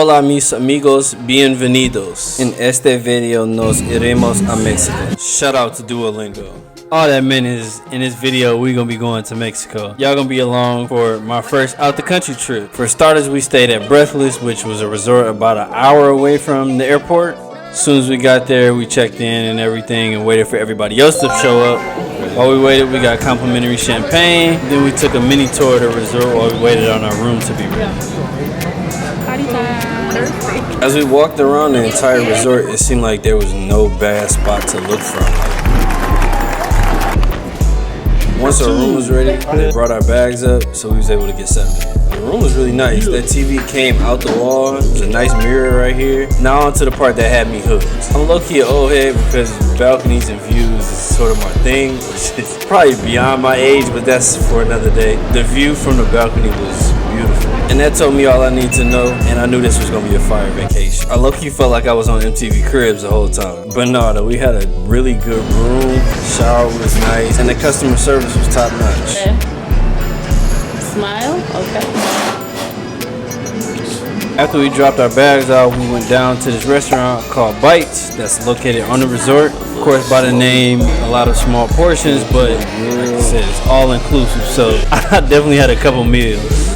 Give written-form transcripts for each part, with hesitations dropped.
Hola mis amigos, bienvenidos. En este video nos iremos a Mexico. Shout out to Duolingo. All that meant is, in this video, we gonna be going to Mexico. Y'all gonna be along for my first out the country trip. For starters, we stayed at Breathless, which was a resort about an hour away from the airport. As soon as we got there, we checked in and everything and waited for everybody else to show up. While we waited, we got complimentary champagne. Then we took a mini tour of the resort while we waited on our room to be ready. As we walked around the entire resort, it seemed like there was no bad spot to look from. Once our room was ready, they brought our bags up, so we was able to get settled. The room was really nice. That TV came out the wall. There's a nice mirror right here. Now on to the part that had me hooked. I'm low-key an old head because balconies and views is sort of my thing. It's probably beyond my age, but that's for another day. The view from the balcony was beautiful. And that told me all I need to know, and I knew this was gonna be a fire vacation. I low-key felt like I was on MTV Cribs the whole time. But no, though, we had a really good room. Shower was nice, and the customer service was top-notch. Okay. Smile? Okay. After we dropped our bags out, we went down to this restaurant called Bites that's located on the resort. Of course, by the name, a lot of small portions, but like I said, it's all inclusive, so I definitely had a couple meals.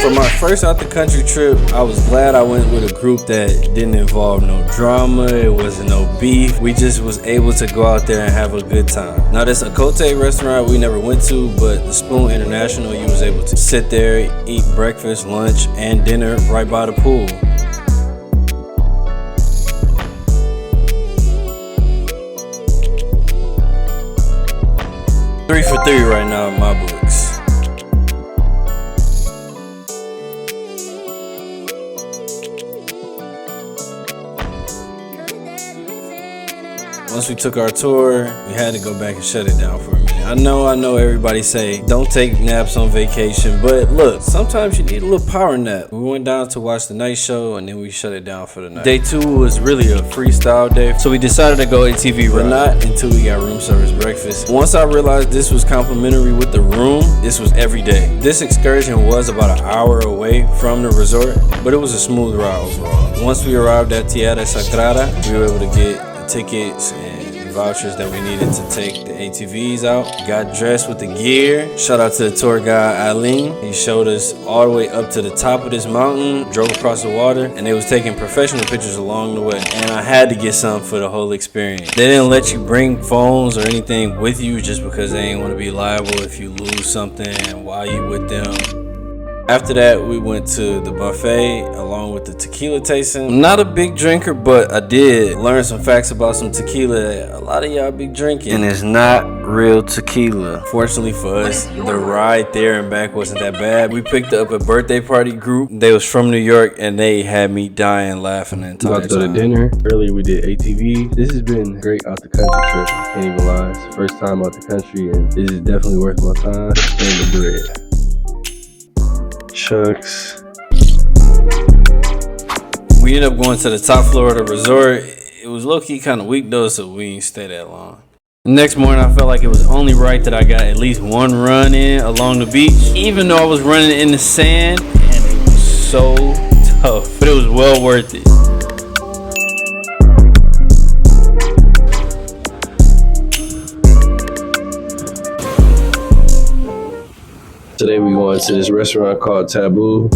For my first out the country trip, I was glad I went with a group that didn't involve no drama, it wasn't no beef. We just was able to go out there and have a good time. Now this Acote restaurant we never went to, but the Spoon International, you was able to sit there, eat breakfast, lunch, and dinner right by the pool. 3 for 3 right now in my books. Once we took our tour, we had to go back and shut it down for a minute. I know everybody say don't take naps on vacation, but look, sometimes you need a little power nap. We went down to watch the night show and then we shut it down for the night. Day 2 was really a freestyle day, so we decided to go ATV ride, but not until we got room service breakfast. Once I realized this was complimentary with the room, this was every day. This excursion was about an hour away from the resort, but it was a smooth ride overall. Once we arrived at Tierra Sagrada, we were able to get tickets and vouchers that we needed to take the ATVs out. Got dressed with the gear. Shout out to the tour guide Eileen. He showed us all the way up to the top of this mountain, drove across the water, and they was taking professional pictures along the way. And I had to get something for the whole experience. They didn't let you bring phones or anything with you just because they didn't want to be liable if you lose something while you with them. After that, we went to the buffet along with the tequila tasting. I'm not a big drinker, but I did learn some facts about some tequila that a lot of y'all be drinking. And it's not real tequila. Fortunately for us, the ride there and back wasn't that bad. We picked up a birthday party group. They was from New York and they had me dying laughing the entire time. About to go to dinner. Earlier we did ATV. This has been a great out the country trip. I can't even lie. It's the first time out the country and this is definitely worth my time and the bread. Shucks. We ended up going to the top floor of the resort. It was low-key kind of weak though, so we didn't stay that long. The next morning, I felt like it was only right that I got at least one run in along the beach, even though I was running in the sand, and it was so tough, but it was well worth it. Today we going to this restaurant called Cabo.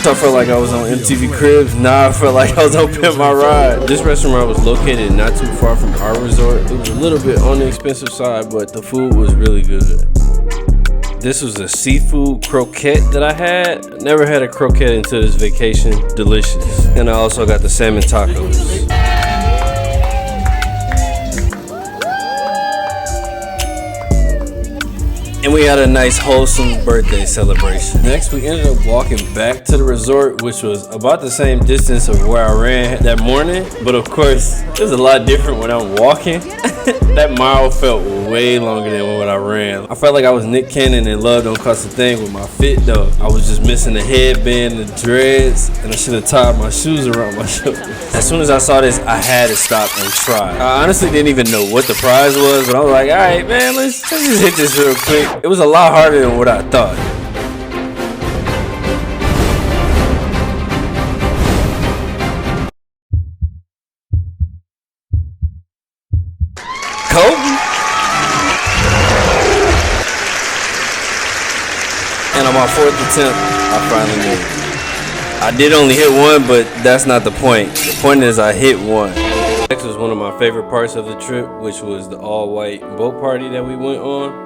I felt like I was on MTV Cribs. Nah, I felt like I was on Pimp My Ride. This restaurant was located not too far from our resort. It was a little bit on the expensive side, but the food was really good. This was a seafood croquette that I had. I never had a croquette until this vacation. Delicious. And I also got the salmon tacos. And we had a nice wholesome birthday celebration. Next, we ended up walking back to the resort, which was about the same distance of where I ran that morning. But of course, it was a lot different when I'm walking. That mile felt way longer than what I ran. I felt like I was Nick Cannon in Love Don't Cost a Thing with my fit though. I was just missing the headband, the dreads, and I should have tied my shoes around my shoulders. As soon as I saw this, I had to stop and try. I honestly didn't even know what the prize was, but I was like, all right, man, let's just hit this real quick. It was a lot harder than what I thought. Cabo. And on my 4th attempt, I finally made it. I did only hit one, but that's not the point. The point is I hit one. Next was one of my favorite parts of the trip, which was the all-white boat party that we went on.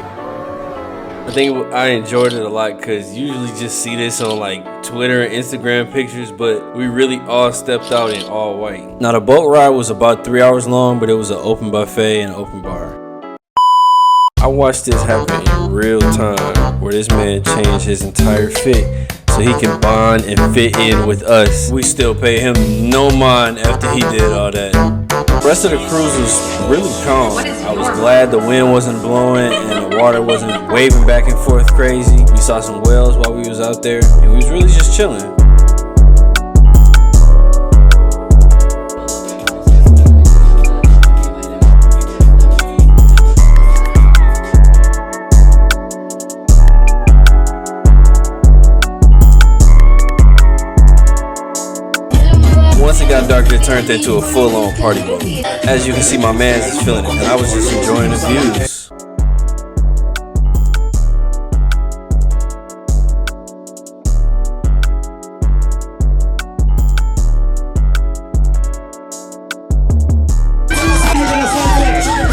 I think I enjoyed it a lot because you usually just see this on like Twitter and Instagram pictures, but we really all stepped out in all white. Now the boat ride was about 3 hours long, but it was an open buffet and open bar. I watched this happen in real time, where this man changed his entire fit so he can bond and fit in with us. We still pay him no mind after he did all that. The rest of the cruise was really calm. I was glad the wind wasn't blowing and the water wasn't waving back and forth crazy. We saw some whales while we was out there, and we was really just chilling. Once it got dark, it turned into a full-on party boat. As you can see, my mans is feeling it, and I was just enjoying the views.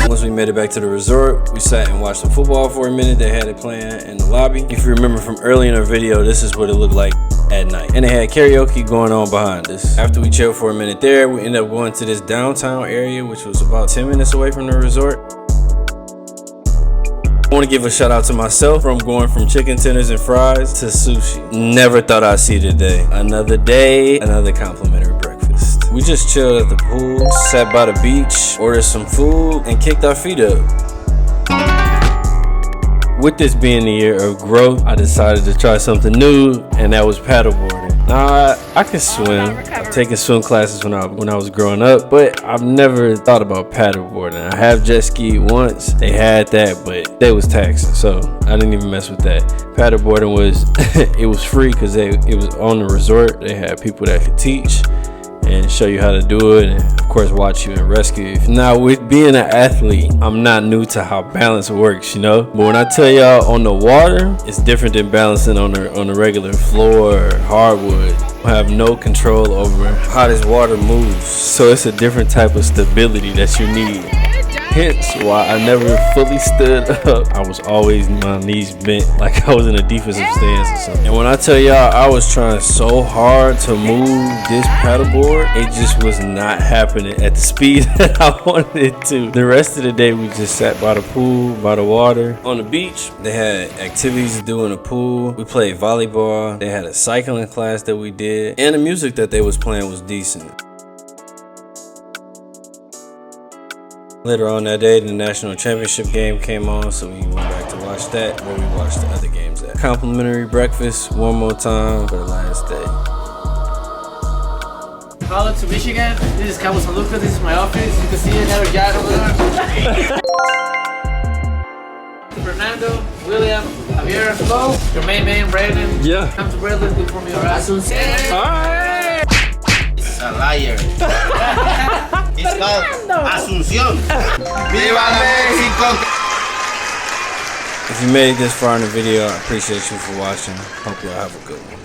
Once we made it back to the resort, we sat and watched some football for a minute. They had it playing in the lobby. If you remember from earlier in our video, this is what it looked like at night. And they had karaoke going on behind us. After we chilled for a minute there, we ended up going to this downtown area, which was about 10 minutes away from the resort. I want to give a shout out to myself from going from chicken tenders and fries to sushi. Never thought I'd see today. Another day, another complimentary breakfast. We just chilled at the pool, sat by the beach, ordered some food, and kicked our feet up. With this being the year of growth, I decided to try something new, and that was paddleboarding. Now, I can swim. I've taken swim classes when I was growing up, but I've never thought about paddleboarding. I have jet skied once. They had that, but they was taxing, so I didn't even mess with that. Paddleboarding was, it was free because it was on the resort. They had people that could teach and show you how to do it, and of course watch you and rescue you. Now, with being an athlete, I'm not new to how balance works, you know, but when I tell y'all on the water, it's different than balancing on the regular floor or hardwood. I have no control over how this water moves, so it's a different type of stability that you need. Hence why I never fully stood up. I was always my knees bent like I was in a defensive stance or something. And when I tell y'all I was trying so hard to move this paddleboard, it just was not happening at the speed that I wanted it to. The rest of the day we just sat by the pool, by the water. On the beach, they had activities to do in the pool. We played volleyball. They had a cycling class that we did. And the music that they was playing was decent. Later on that day, the national championship game came on, so we went back to watch that, where we watched the other games at. Complimentary breakfast one more time for the last day. Hello to Michigan. This is Cabo San Lucas. This is my office. You can see another guy over there. Fernando, William, Javier, hello. Your main, Brandon. Yeah. Come to Brandon, look for me, alright? Alright! It's a liar. It's called Asunción. Viva Mexico! If you made it this far in the video, I appreciate you for watching. Hope y'all have a good one.